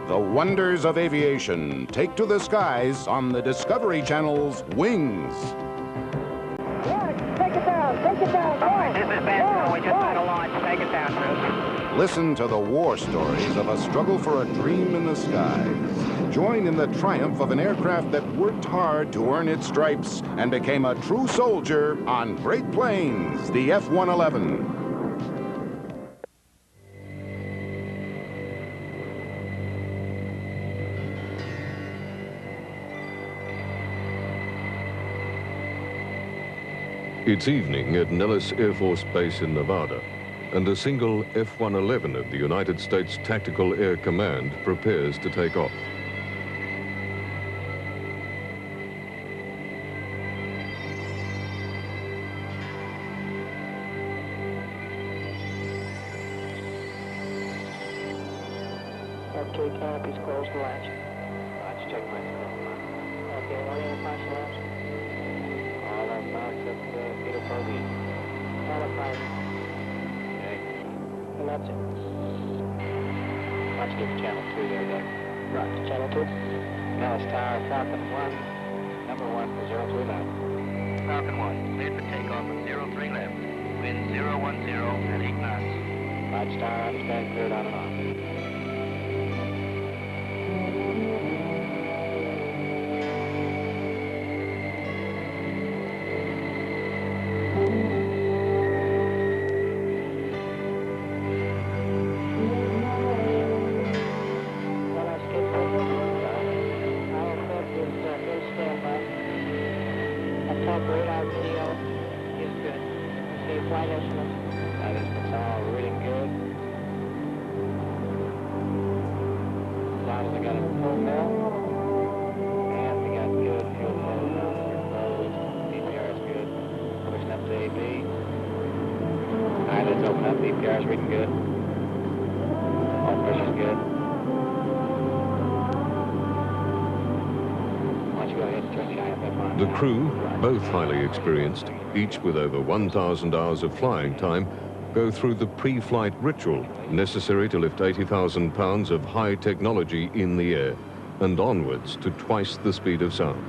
The wonders of aviation take to the skies on the Discovery Channel's Wings. Take it down, take it down. All right, this is Ben. We just had a launch. Take it down, Bruce. Listen to the war stories of a struggle for a dream in the skies. Join in the triumph of an aircraft that worked hard to earn its stripes and became a true soldier on Great Plains, the F-111. It's evening at Nellis Air Force Base in Nevada, and a single F-111 of the United States Tactical Air Command prepares to take off. Okay, canopy's closed, latch. Latch check, okay, what are the flash latch? All that now except Peter Foggy. All the flash. Okay. And that's it. Let's give channel 2 there, Doug. Right, channel 2. Dallas Tower, Falcon 1, number 1 for 03 left. Falcon 1, cleared for takeoff at 03 left. Wind 010 at 8 knots. Light Star, understand, cleared on and off. Radar video is good. Okay, flight instruments. Flight instruments are all reading good. Sound as I got a full mill. And we got good fuel flow. DPR is good. Pushing up to AB. Eyelids open up. DPR is reading good. All pressure's good. Why don't you go ahead and turn the IFF on? The crew, both highly experienced, each with over 1,000 hours of flying time, go through the pre-flight ritual necessary to lift 80,000 pounds of high technology in the air and onwards to twice the speed of sound.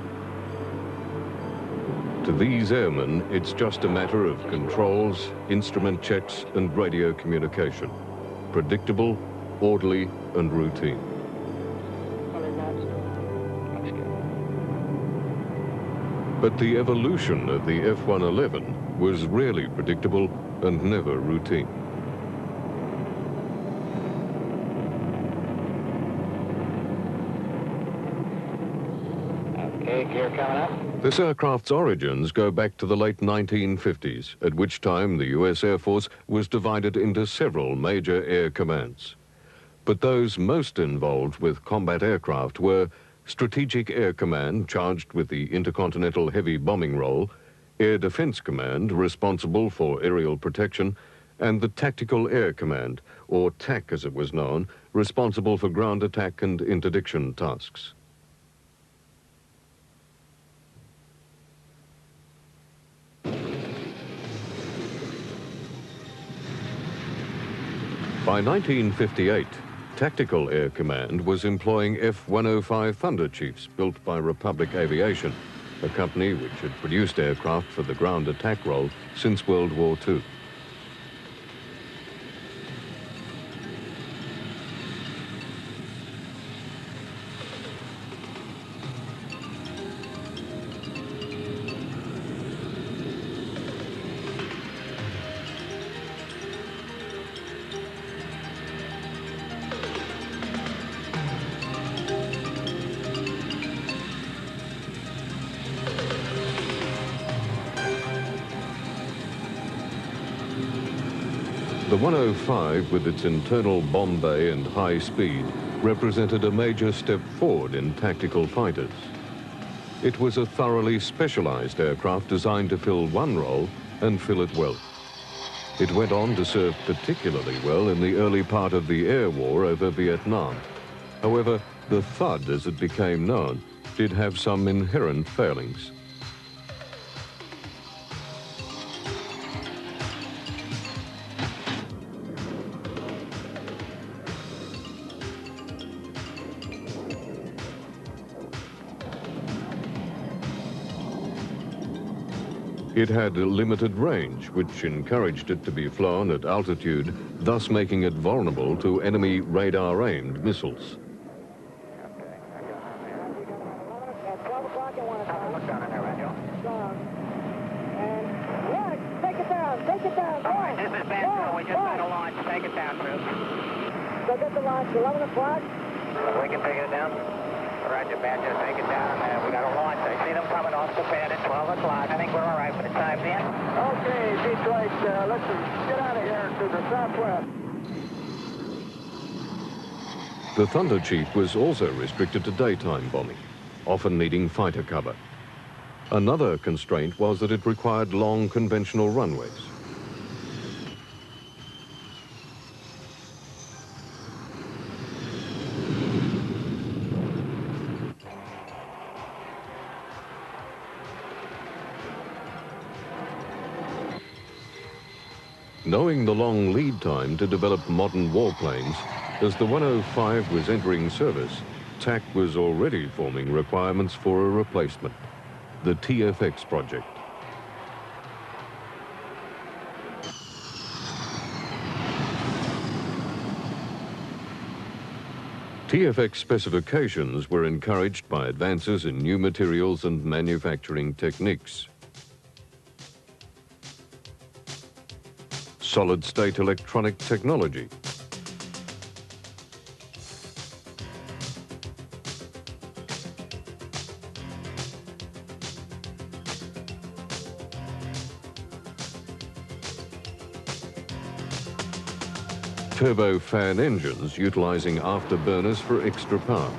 To these airmen, it's just a matter of controls, instrument checks, and radio communication. Predictable, orderly, and routine. But the evolution of the F-111 was rarely predictable and never routine. Okay, gear coming up. This aircraft's origins go back to the late 1950s, at which time the US Air Force was divided into several major air commands. But those most involved with combat aircraft were Strategic Air Command, charged with the intercontinental heavy bombing role, Air Defense Command, responsible for aerial protection, and the Tactical Air Command, or TAC as it was known, responsible for ground attack and interdiction tasks. By 1958, Tactical Air Command was employing F-105 Thunder Chiefs built by Republic Aviation, a company which had produced aircraft for the ground attack role since World War II. The 105, with its internal bomb bay and high speed, represented a major step forward in tactical fighters. It was a thoroughly specialized aircraft designed to fill one role and fill it well. It went on to serve particularly well in the early part of the air war over Vietnam. However, the Thud, as it became known, did have some inherent failings. It had a limited range, which encouraged it to be flown at altitude, thus making it vulnerable to enemy radar-aimed missiles. So get the launch, 11 o'clock. We can take it down. Roger, Badger, take it down. We got a launch. I see them coming off the pad at 12 o'clock. I think we're all right for the time being. Okay, Detroit, let's get out of here to the southwest. The Thunder Chief was also restricted to daytime bombing, often needing fighter cover. Another constraint was that it required long conventional runways. Knowing the long lead time to develop modern warplanes, as the 105 was entering service, TAC was already forming requirements for a replacement, the TFX project. TFX specifications were encouraged by advances in new materials and manufacturing techniques. Solid-state electronic technology, turbofan engines utilizing afterburners for extra power.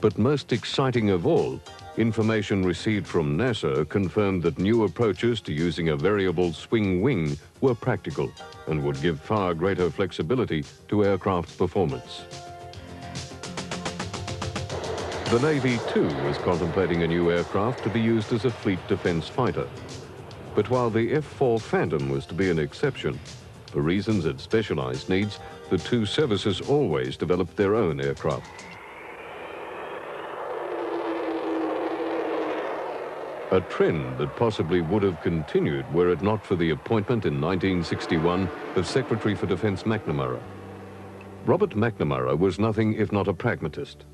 But most exciting of all, information received from NASA confirmed that new approaches to using a variable swing wing were practical and would give far greater flexibility to aircraft performance. The Navy, too, was contemplating a new aircraft to be used as a fleet defense fighter. But while the F-4 Phantom was to be an exception, for reasons of specialized needs, the two services always developed their own aircraft. A trend that possibly would have continued were it not for the appointment in 1961 of Secretary for Defense McNamara. Robert McNamara was nothing if not a pragmatist.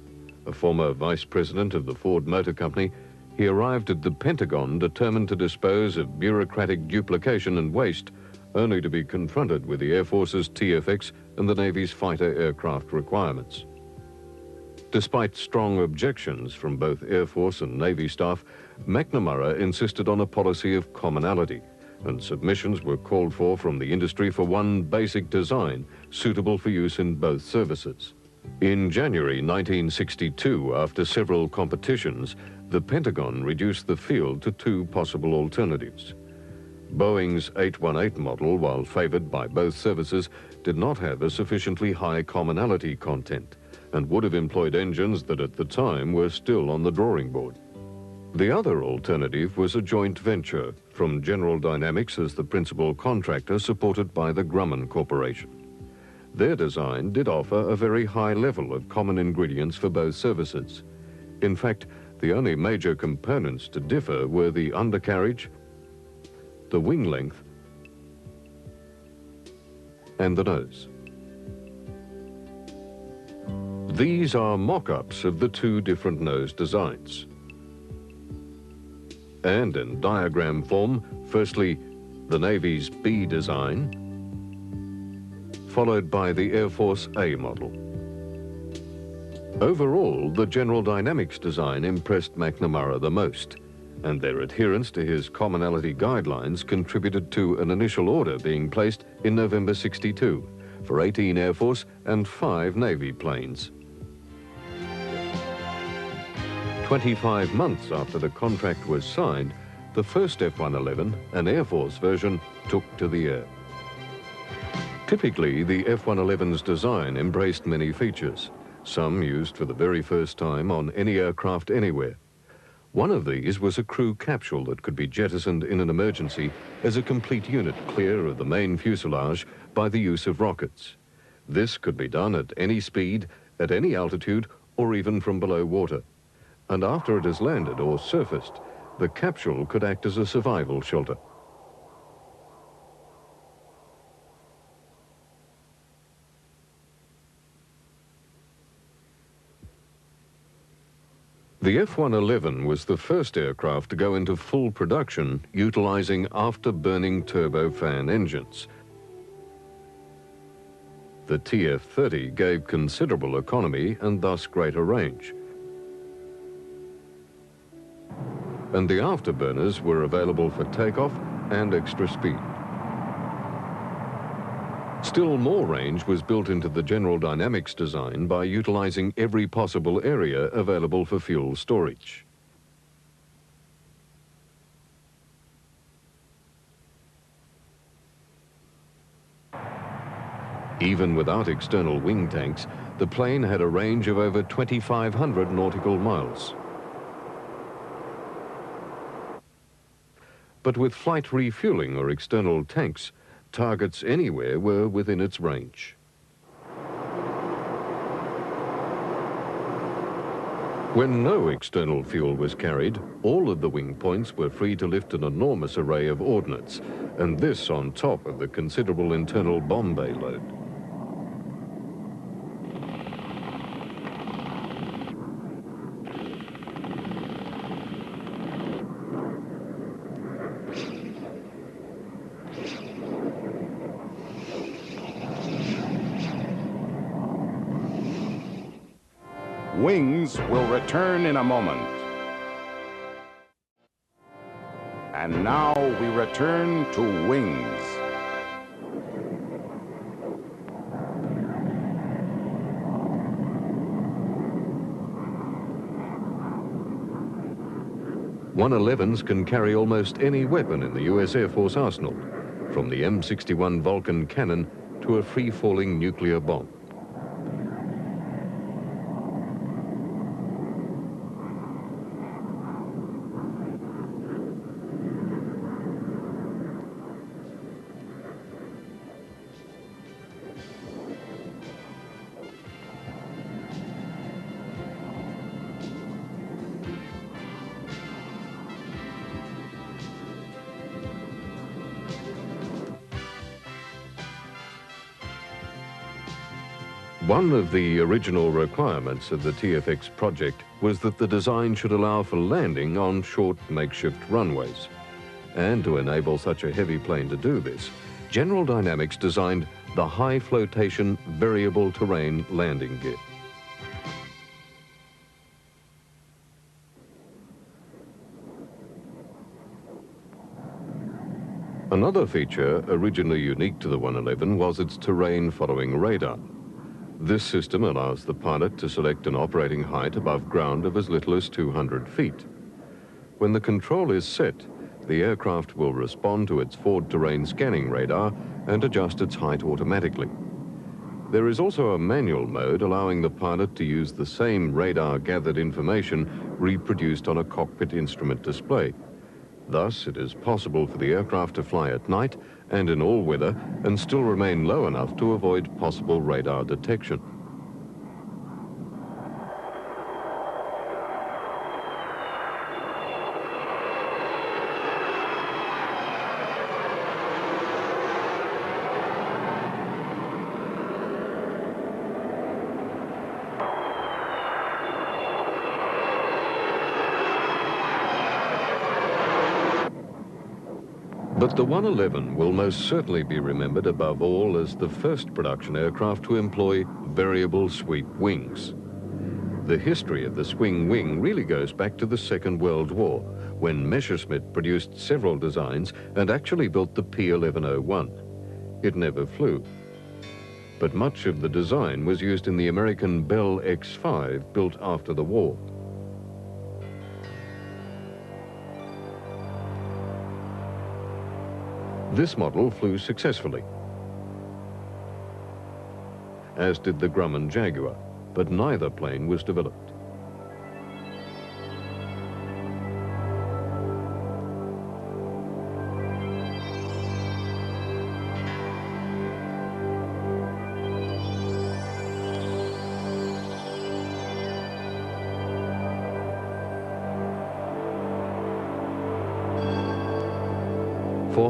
A former vice president of the Ford Motor Company, he arrived at the Pentagon determined to dispose of bureaucratic duplication and waste, only to be confronted with the Air Force's TFX and the Navy's fighter aircraft requirements. Despite strong objections from both Air Force and Navy staff, McNamara insisted on a policy of commonality, and submissions were called for from the industry for one basic design suitable for use in both services. In January 1962, after several competitions, the Pentagon reduced the field to two possible alternatives. Boeing's 818 model, while favored by both services, did not have a sufficiently high commonality content and would have employed engines that at the time were still on the drawing board. The other alternative was a joint venture from General Dynamics as the principal contractor, supported by the Grumman Corporation. Their design did offer a very high level of common ingredients for both services. In fact, the only major components to differ were the undercarriage, the wing length, and the nose. These are mock-ups of the two different nose designs. And in diagram form, firstly, the Navy's B design, followed by the Air Force A model. Overall, the General Dynamics design impressed McNamara the most, and their adherence to his commonality guidelines contributed to an initial order being placed in November '62 for 18 Air Force and 5 Navy planes. 25 months after the contract was signed, the first F-111, an Air Force version, took to the air. Typically, the F-111's design embraced many features, some used for the very first time on any aircraft anywhere. One of these was a crew capsule that could be jettisoned in an emergency as a complete unit clear of the main fuselage by the use of rockets. This could be done at any speed, at any altitude, or even from below water. and after it has landed or surfaced, the capsule could act as a survival shelter. The F-111 was the first aircraft to go into full production utilizing afterburning turbofan engines. The TF-30 gave considerable economy and thus greater range. And the afterburners were available for takeoff and extra speed. Still more range was built into the General Dynamics design by utilizing every possible area available for fuel storage. Even without external wing tanks, the plane had a range of over 2,500 nautical miles. But with flight refueling or external tanks, targets anywhere were within its range. When no external fuel was carried, all of the wing points were free to lift an enormous array of ordnance, and this on top of the considerable internal bomb bay load. Wings will return in a moment. And now we return to Wings. .111s can carry almost any weapon in the US Air Force arsenal, from the M61 Vulcan cannon to a free-falling nuclear bomb. One of the original requirements of the TFX project was that the design should allow for landing on short makeshift runways. And to enable such a heavy plane to do this, General Dynamics designed the high flotation variable terrain landing gear. Another feature originally unique to the 111 was its terrain following radar. This system allows the pilot to select an operating height above ground of as little as 200 feet. When the control is set, the aircraft will respond to its forward terrain scanning radar and adjust its height automatically. There is also a manual mode allowing the pilot to use the same radar-gathered information reproduced on a cockpit instrument display. Thus, it is possible for the aircraft to fly at night and in all weather and still remain low enough to avoid possible radar detection. But the 111 will most certainly be remembered above all as the first production aircraft to employ variable sweep wings. The history of the swing wing really goes back to the Second World War, when Messerschmitt produced several designs and actually built the P-1101. It never flew. But much of the design was used in the American Bell X-5 built after the war. This model flew successfully, as did the Grumman Jaguar, but neither plane was developed.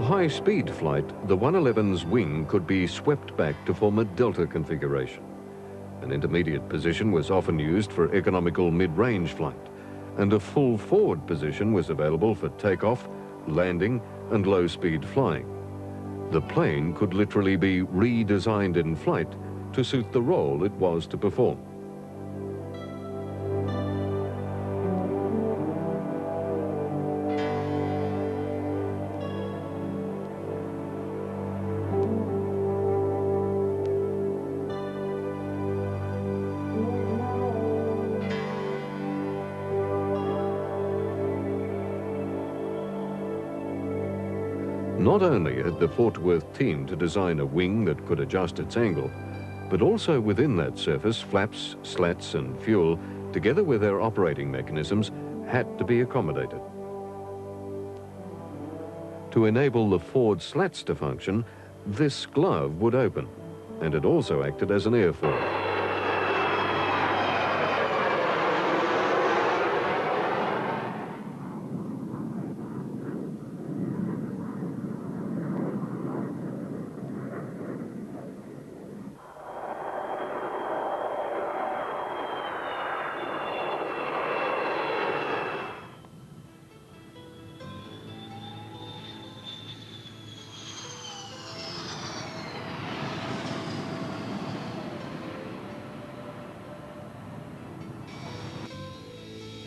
For high-speed flight, the 111's wing could be swept back to form a delta configuration. An intermediate position was often used for economical mid-range flight, and a full forward position was available for takeoff, landing, and low-speed flying. The plane could literally be redesigned in flight to suit the role it was to perform. Not only had the Fort Worth team to design a wing that could adjust its angle, but also within that surface, flaps, slats and fuel, together with their operating mechanisms, had to be accommodated. To enable the forward slats to function, this glove would open, and it also acted as an airfoil.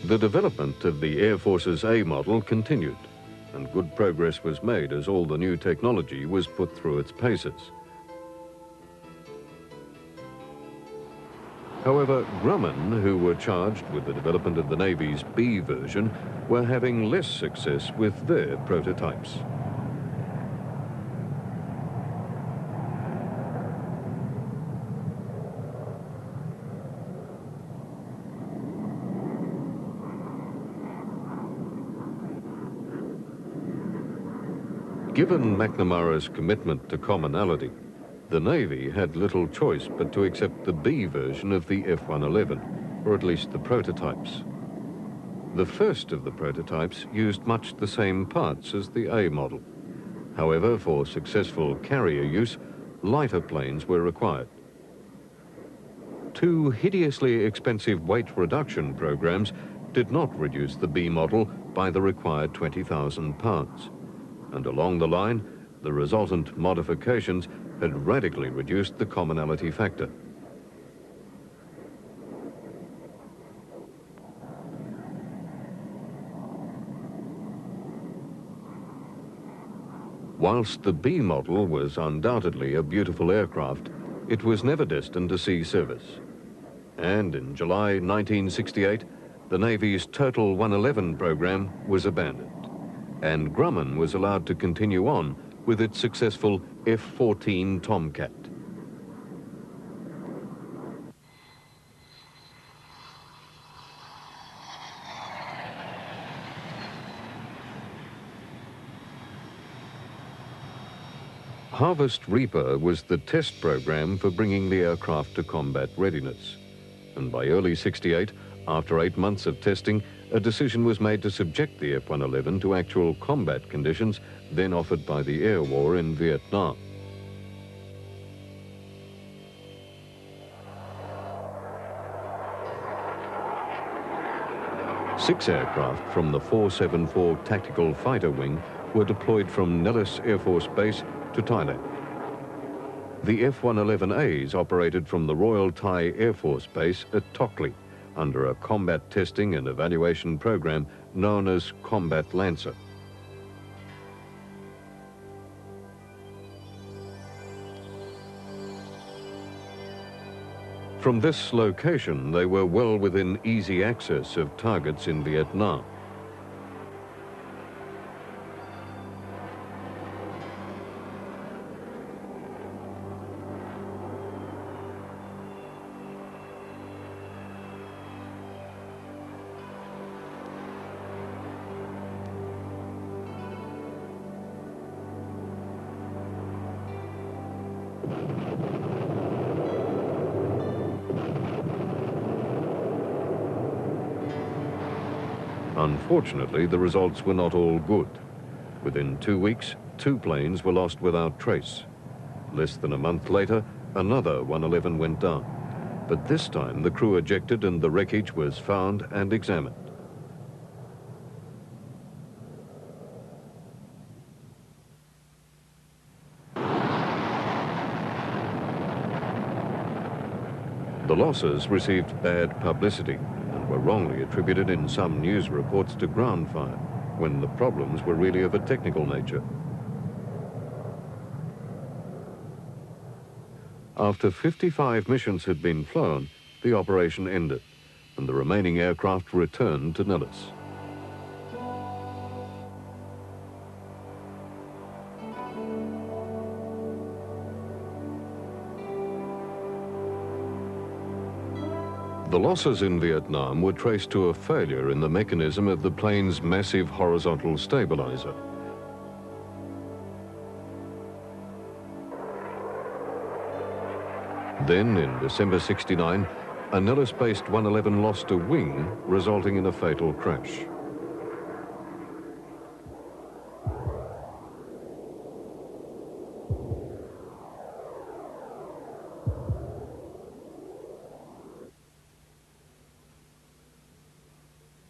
The development of the Air Force's A model continued, and good progress was made as all the new technology was put through its paces. However, Grumman, who were charged with the development of the Navy's B version, were having less success with their prototypes. Given McNamara's commitment to commonality, the Navy had little choice but to accept the B version of the F-111, or at least the prototypes. The first of the prototypes used much the same parts as the A model. However, for successful carrier use, lighter planes were required. Two hideously expensive weight reduction programs did not reduce the B model by the required 20,000 pounds. And along the line, the resultant modifications had radically reduced the commonality factor. Whilst the B model was undoubtedly a beautiful aircraft, it was never destined to see service. And in July 1968, the Navy's Total 111 program was abandoned, and Grumman was allowed to continue on with its successful F-14 Tomcat. Harvest Reaper was the test program for bringing the aircraft to combat readiness. And by early '68, after 8 months of testing, a decision was made to subject the F-111 to actual combat conditions then offered by the air war in Vietnam. Six aircraft from the 474 Tactical Fighter Wing were deployed from Nellis Air Force Base to Thailand. The F-111As operated from the Royal Thai Air Force Base at Tockley under a combat testing and evaluation program known as Combat Lancer. From this location, they were well within easy access of targets in Vietnam. Unfortunately, the results were not all good. Within 2 weeks, 2 planes were lost without trace. Less than a month later, another 111 went down. But this time the crew ejected and the wreckage was found and examined. The losses received bad publicity and were wrongly attributed in some news reports to ground fire, when the problems were really of a technical nature. After 55 missions had been flown, the operation ended, and the remaining aircraft returned to Nellis. The losses in Vietnam were traced to a failure in the mechanism of the plane's massive horizontal stabilizer. Then, in December '69, a Nellis-based 111 lost a wing, resulting in a fatal crash.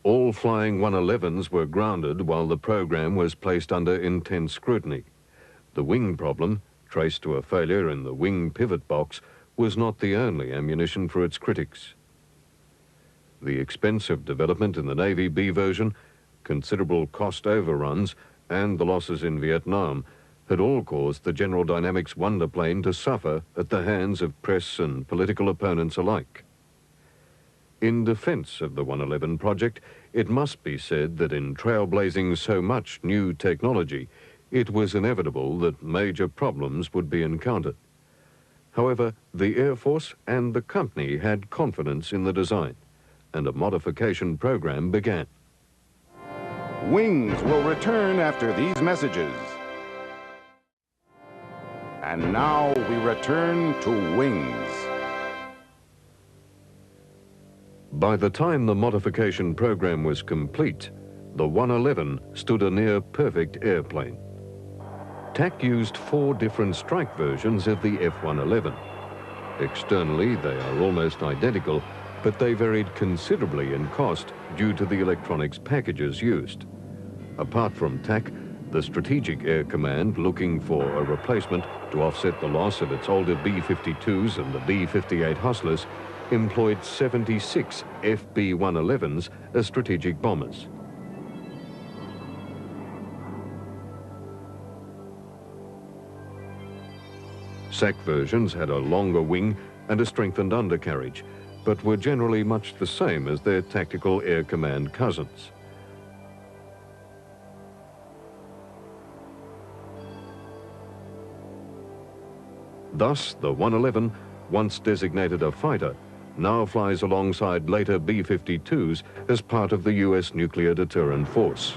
All flying 111s were grounded while the program was placed under intense scrutiny. The wing problem, traced to a failure in the wing pivot box, was not the only ammunition for its critics. The expensive development in the Navy B version, considerable cost overruns, and the losses in Vietnam had all caused the General Dynamics Wonder plane to suffer at the hands of press and political opponents alike. In defense of the 111 project, it must be said that in trailblazing so much new technology, it was inevitable that major problems would be encountered. However, the Air Force and the company had confidence in the design, and a modification program began. Wings will return after these messages. And now we return to Wings. By the time the modification program was complete, the 111 stood a near-perfect airplane. TAC used 4 different strike versions of the F-111. Externally, they are almost identical, but they varied considerably in cost due to the electronics packages used. Apart from TAC, the Strategic Air Command, looking for a replacement to offset the loss of its older B-52s and the B-58 Hustlers, employed 76 FB-111s as strategic bombers. SAC versions had a longer wing and a strengthened undercarriage, but were generally much the same as their Tactical Air Command cousins. Thus, the 111, once designated a fighter, now flies alongside later B-52s as part of the US nuclear deterrent force.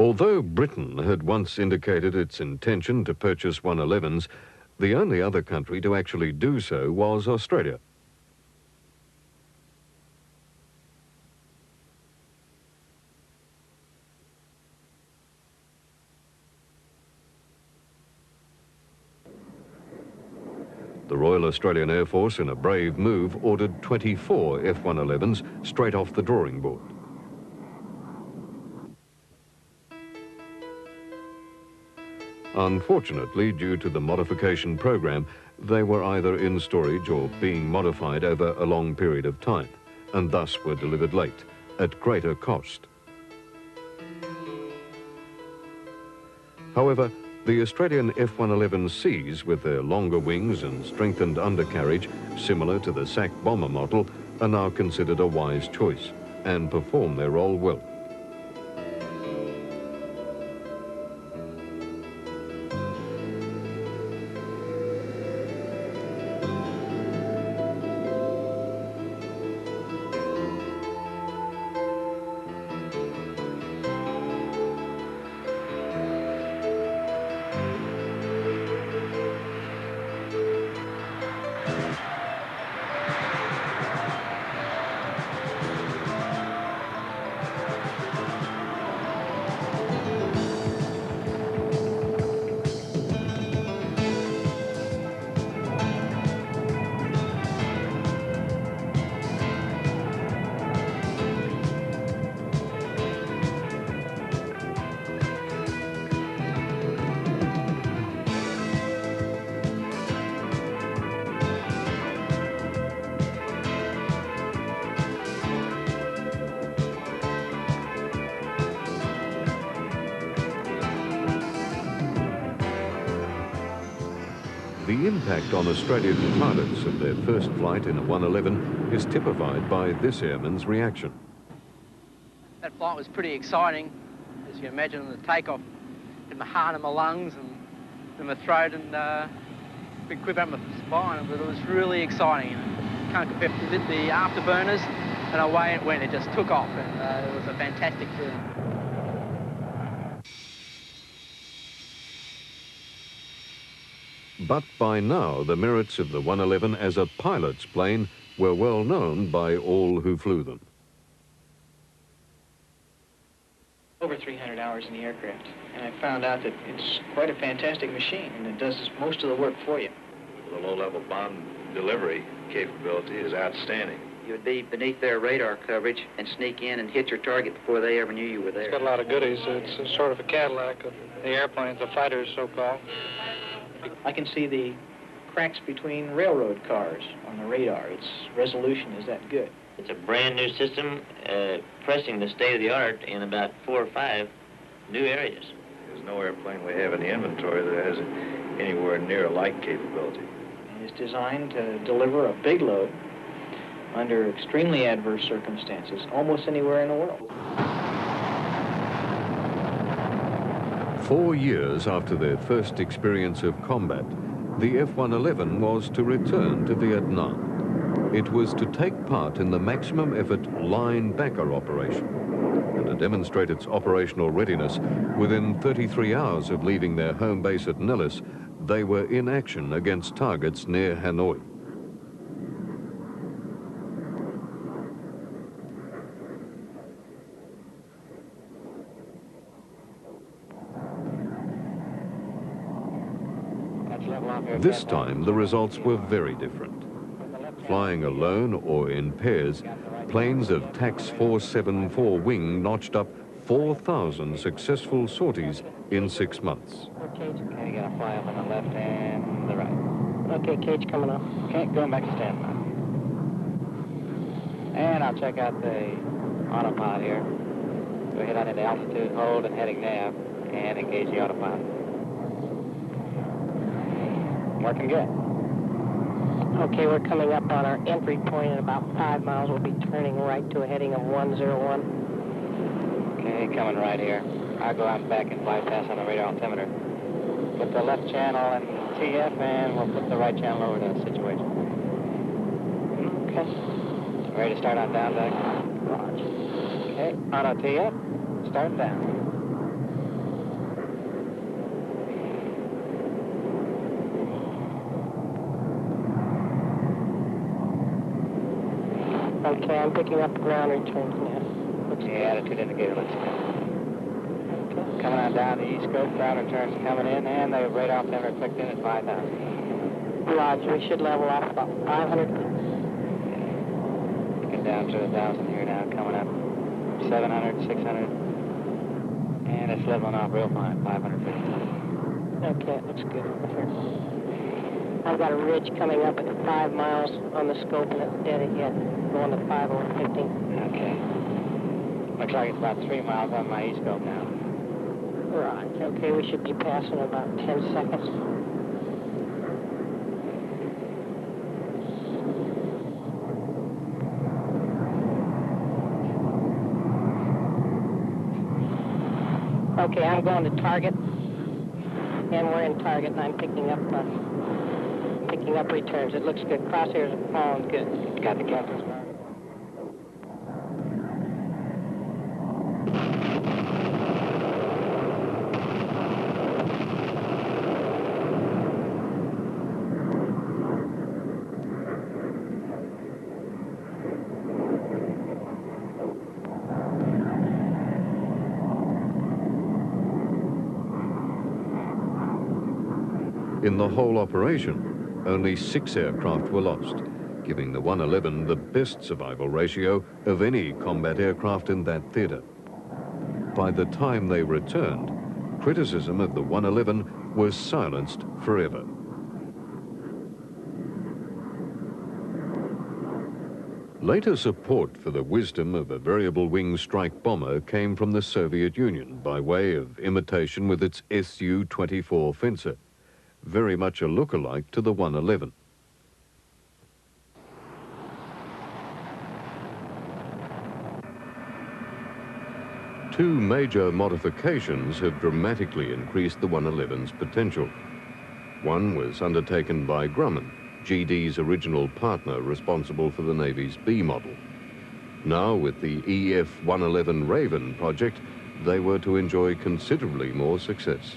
Although Britain had once indicated its intention to purchase 111s, the only other country to actually do so was Australia. The Royal Australian Air Force, in a brave move, ordered 24 F-111s straight off the drawing board. Unfortunately, due to the modification program, they were either in storage or being modified over a long period of time, and thus were delivered late, at greater cost. However, the Australian F-111Cs, with their longer wings and strengthened undercarriage, similar to the SAC bomber model, are now considered a wise choice and perform their role well. The impact on Australian pilots of their first flight in a 111 is typified by this airman's reaction. That flight was pretty exciting. As you can imagine, the takeoff in my heart and my lungs and in my throat and big quiver up my spine, but it was really exciting. Can't compare to the afterburners, and away it went. It just took off, and it was a fantastic feeling. But by now, the merits of the 111 as a pilot's plane were well known by all who flew them. Over 300 hours in the aircraft, and I found out that it's quite a fantastic machine, and it does most of the work for you. The low-level bomb delivery capability is outstanding. You would be beneath their radar coverage and sneak in and hit your target before they ever knew you were there. It's got a lot of goodies. It's sort of a Cadillac of the airplanes, the fighters, so-called. I can see the cracks between railroad cars on the radar. Its resolution is that good. It's a brand new system, pressing the state-of-the-art in about 4 or 5 new areas. There's no airplane we have in the inventory that has anywhere near a like capability. And it's designed to deliver a big load under extremely adverse circumstances, almost anywhere in the world. 4 years after their first experience of combat, the F-111 was to return to Vietnam. It was to take part in the maximum effort line-backer operation and to demonstrate its operational readiness. Within 33 hours of leaving their home base at Nellis, they were in action against targets near Hanoi. This time, the results were very different. Flying alone or in pairs, planes of TAC's 474 wing notched up 4,000 successful sorties in 6 months. Okay, Okay, got to fly up on the left and the right. okay, cage coming up. Okay, going back to standby. And I'll check out the autopilot here. Go ahead on into altitude, hold, and heading nav, and engage the autopilot. Working good. Okay, we're coming up on our entry point at about 5 miles. We'll be turning right to a heading of 101. Okay, coming right here. I'll go out and back and bypass on the radar altimeter. Put the left channel in TF, and we'll put the right channel over to the situation. Okay. Ready to start on down, Doug? Roger. Okay, auto TF, start down. Okay, I'm picking up the ground returns now. The attitude indicator looks good. Okay. Coming on down the east coast, ground returns coming in, and the radar altimeter clicked in at 5,000. Roger, we should level off about 500. Get down to 1,000 here now, coming up 700, 600, and it's leveling off real fine, 550. Okay, it looks good over here. I've got a ridge coming up at 5 miles on the scope, and it's dead ahead, going to 5 over 15. Okay. Looks like it's about 3 miles on my e-scope now. Right, okay, we should be passing in about 10 seconds. Okay, I'm going to target, and we're in target, and I'm picking up returns. It looks good. Crosshairs are falling good. Got the captain's mark. In the whole operation, only 6 aircraft were lost, giving the 111 the best survival ratio of any combat aircraft in that theater. By the time they returned, criticism of the 111 was silenced forever. Later support for the wisdom of a variable-wing strike bomber came from the Soviet Union by way of imitation with its Su-24 Fencer, very much a look-alike to the 111. Two major modifications have dramatically increased the 111's potential. One was undertaken by Grumman, GD's original partner responsible for the Navy's B model. Now, with the F-111 Raven project, they were to enjoy considerably more success.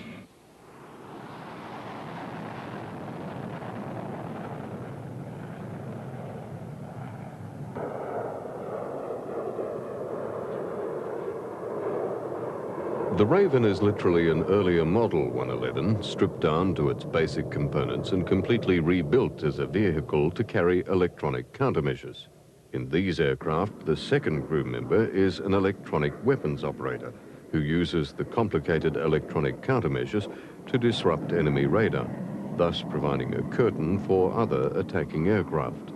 The Raven is literally an earlier model 111, stripped down to its basic components and completely rebuilt as a vehicle to carry electronic countermeasures. In these aircraft, the second crew member is an electronic weapons operator who uses the complicated electronic countermeasures to disrupt enemy radar, thus providing a curtain for other attacking aircraft.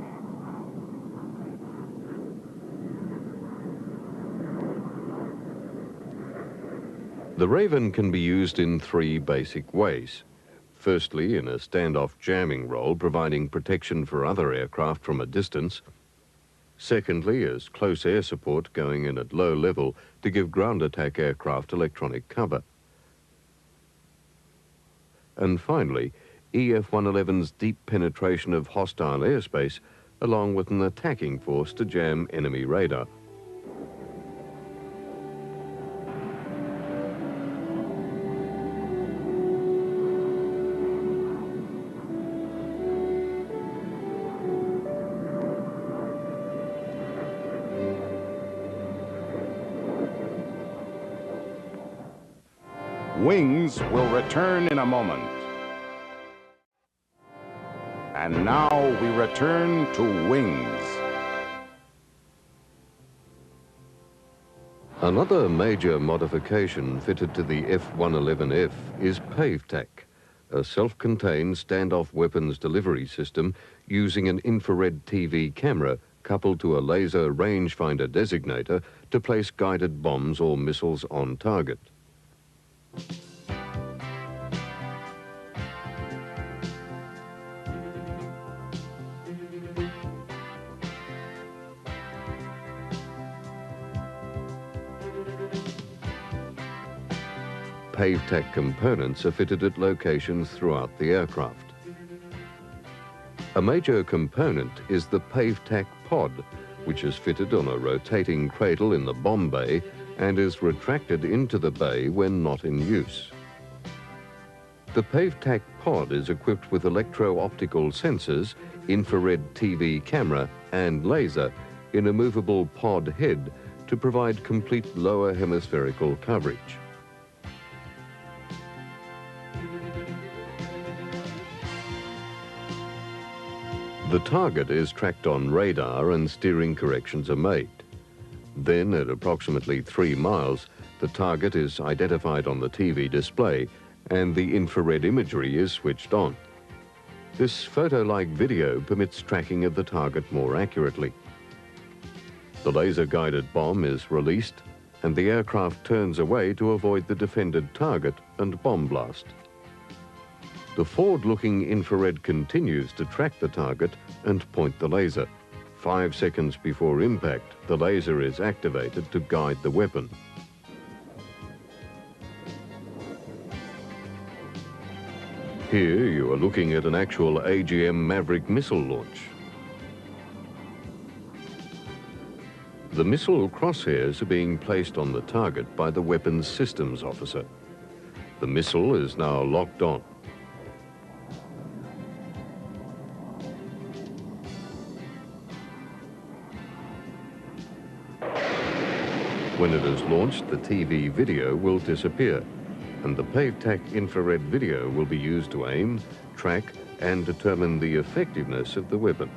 The Raven can be used in 3 basic ways. Firstly, in a standoff jamming role, providing protection for other aircraft from a distance. Secondly, as close air support going in at low level to give ground attack aircraft electronic cover. And finally, EF-111's deep penetration of hostile airspace, along with an attacking force to jam enemy radar. Wings will return in a moment. And now we return to Wings. Another major modification fitted to the F-111F is PaveTac, a self-contained standoff weapons delivery system using an infrared TV camera coupled to a laser rangefinder designator to place guided bombs or missiles on target. PaveTac components are fitted at locations throughout the aircraft. A major component is the PaveTac pod, which is fitted on a rotating cradle in the bomb bay and is retracted into the bay when not in use. The PaveTac pod is equipped with electro-optical sensors, infrared TV camera and laser in a movable pod head to provide complete lower hemispherical coverage. The target is tracked on radar and steering corrections are made. Then, at approximately 3 miles, the target is identified on the TV display and the infrared imagery is switched on. This photo-like video permits tracking of the target more accurately. The laser-guided bomb is released, and the aircraft turns away to avoid the defended target and bomb blast. The forward-looking infrared continues to track the target and point the laser. 5 seconds before impact, the laser is activated to guide the weapon. Here you are looking at an actual AGM Maverick missile launch. The missile crosshairs are being placed on the target by the weapons systems officer. The missile is now locked on. When it is launched, the TV video will disappear, and the PaveTac infrared video will be used to aim, track, and determine the effectiveness of the weapon.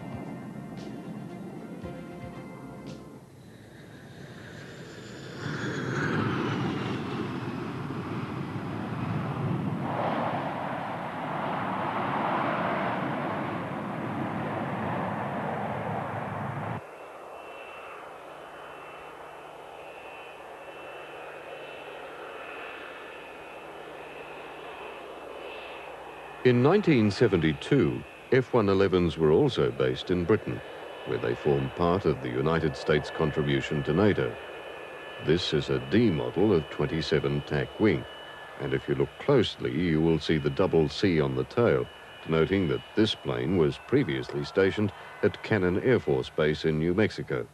In 1972, F-111s were also based in Britain, where they formed part of the United States contribution to NATO. This is a D model of 27 TAC wing, and if you look closely, you will see the double C on the tail, denoting that this plane was previously stationed at Cannon Air Force Base in New Mexico.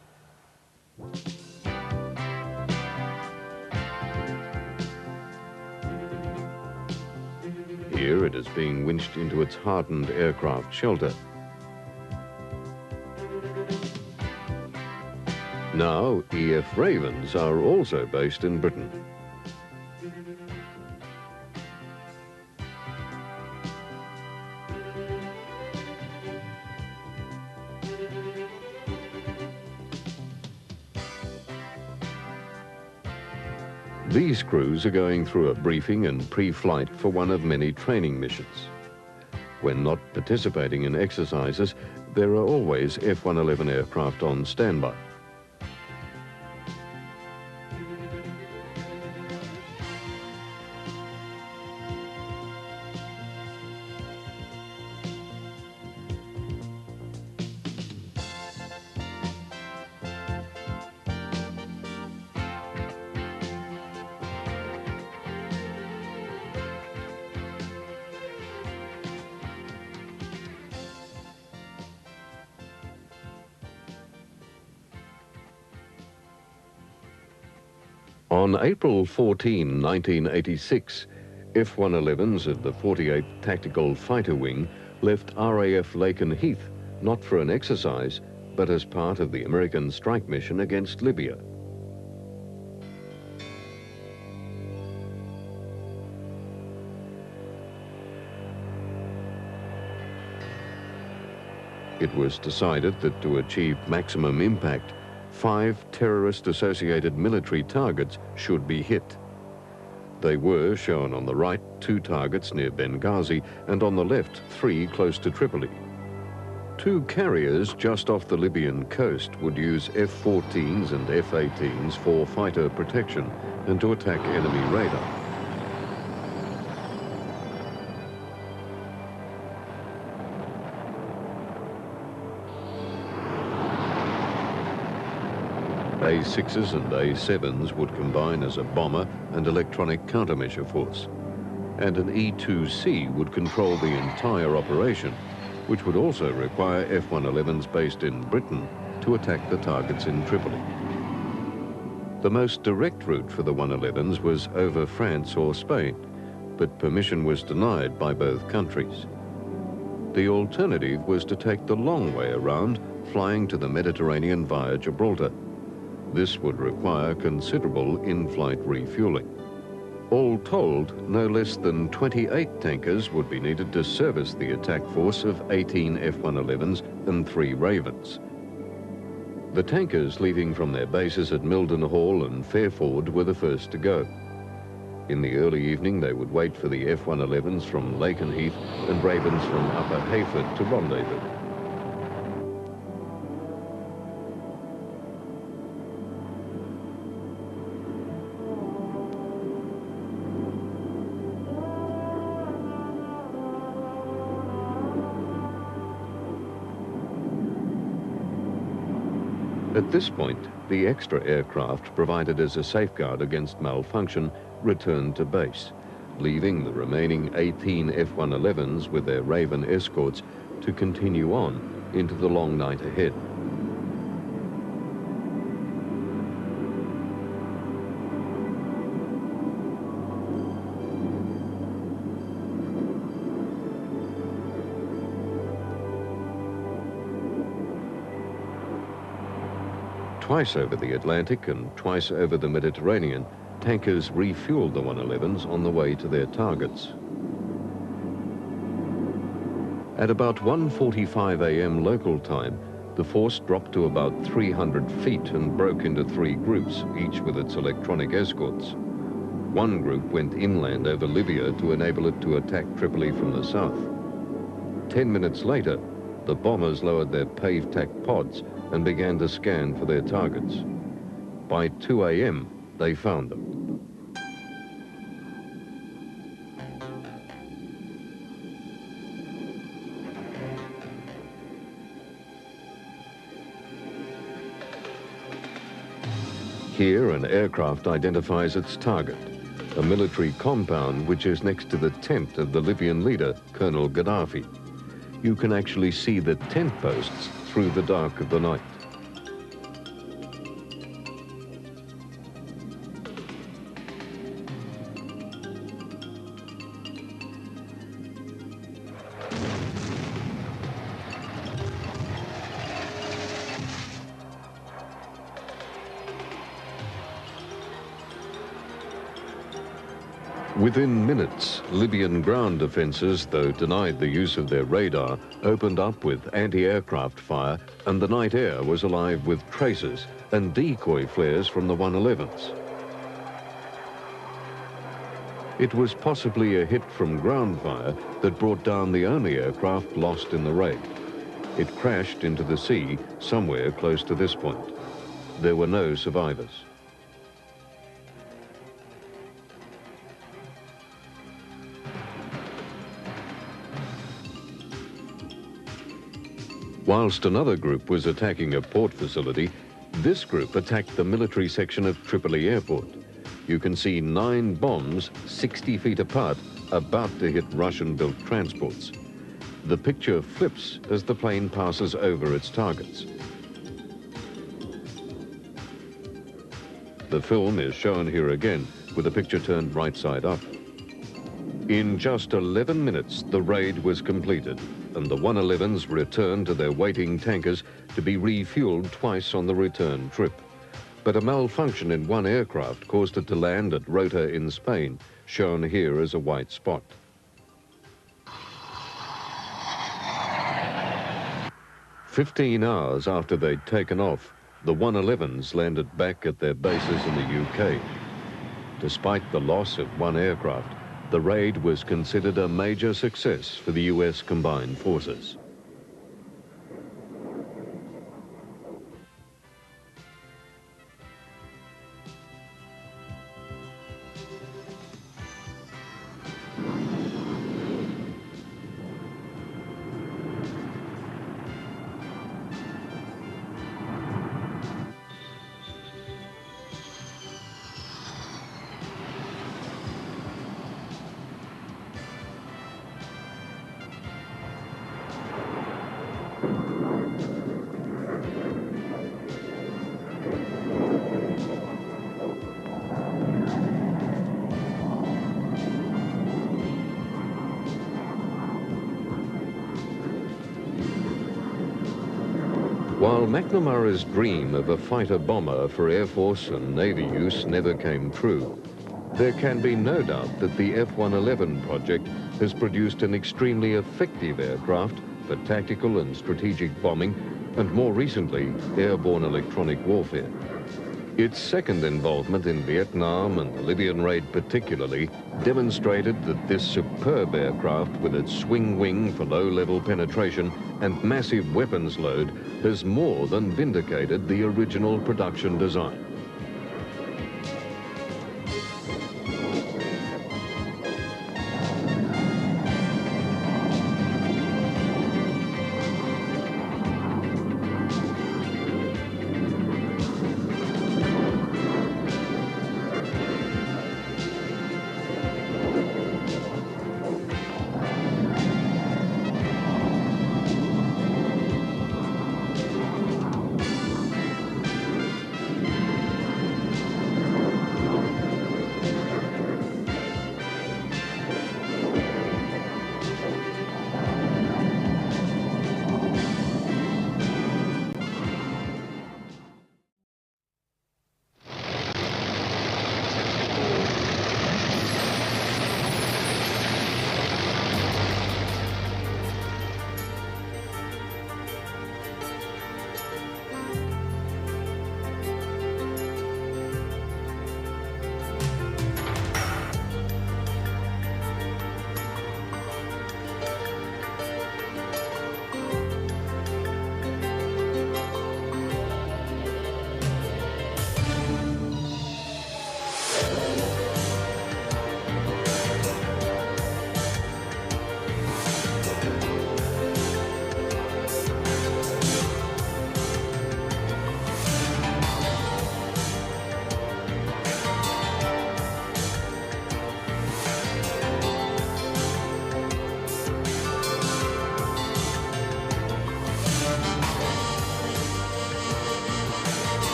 Here it is being winched into its hardened aircraft shelter. Now, EF Ravens are also based in Britain. These crews are going through a briefing and pre-flight for one of many training missions. When not participating in exercises, there are always F-111 aircraft on standby. On April 14, 1986, F-111s of the 48th Tactical Fighter Wing left RAF Lakenheath, not for an exercise, but as part of the American strike mission against Libya. It was decided that to achieve maximum impact, 5 terrorist-associated military targets should be hit. They were shown on the right, 2 targets near Benghazi, and on the left, 3 close to Tripoli. 2 carriers just off the Libyan coast would use F-14s and F-18s for fighter protection and to attack enemy radar. A-6s and A-7s would combine as a bomber and electronic countermeasure force, and an E-2C would control the entire operation, which would also require F-111s based in Britain to attack the targets in Tripoli. The most direct route for the 111s was over France or Spain, but permission was denied by both countries. The alternative was to take the long way around, flying to the Mediterranean via Gibraltar. This would require considerable in-flight refueling. All told, no less than 28 tankers would be needed to service the attack force of 18 F-111s and 3 Ravens. The tankers leaving from their bases at Mildenhall and Fairford were the first to go. In the early evening, they would wait for the F-111s from Lakenheath and Ravens from Upper Hayford to rendezvous. At this point, the extra aircraft provided as a safeguard against malfunction returned to base, leaving the remaining 18 F-111s with their Raven escorts to continue on into the long night ahead. Twice over the Atlantic and twice over the Mediterranean, tankers refueled the 111s on the way to their targets. At about 1:45 a.m. local time, the force dropped to about 300 feet and broke into 3 groups, each with its electronic escorts. One group went inland over Libya to enable it to attack Tripoli from the south. 10 minutes later, the bombers lowered their pave-tack pods and began to scan for their targets. By 2 a.m., they found them. Here, an aircraft identifies its target, a military compound which is next to the tent of the Libyan leader, Colonel Gaddafi. You can actually see the tent posts through the dark of the night. Within minutes, Libyan ground defenses, though denied the use of their radar, opened up with anti-aircraft fire, and the night air was alive with tracers and decoy flares from the 111s. It was possibly a hit from ground fire that brought down the only aircraft lost in the raid. It crashed into the sea somewhere close to this point. There were no survivors. Whilst another group was attacking a port facility, this group attacked the military section of Tripoli Airport. You can see 9 bombs 60 feet apart about to hit Russian-built transports. The picture flips as the plane passes over its targets. The film is shown here again, with the picture turned right side up. In just 11 minutes, the raid was completed, and the 111s returned to their waiting tankers to be refueled twice on the return trip. But a malfunction in one aircraft caused it to land at Rota in Spain, shown here as a white spot. "15 hours after they'd taken off, the 111s landed back at their bases in the UK. Despite the loss of one aircraft, the raid was considered a major success for the US combined forces. While McNamara's dream of a fighter-bomber for Air Force and Navy use never came true, there can be no doubt that the F-111 project has produced an extremely effective aircraft for tactical and strategic bombing, and more recently, airborne electronic warfare. Its second involvement in Vietnam and the Libyan raid particularly demonstrated that this superb aircraft, with its swing wing for low-level penetration and massive weapons load, has more than vindicated the original production design.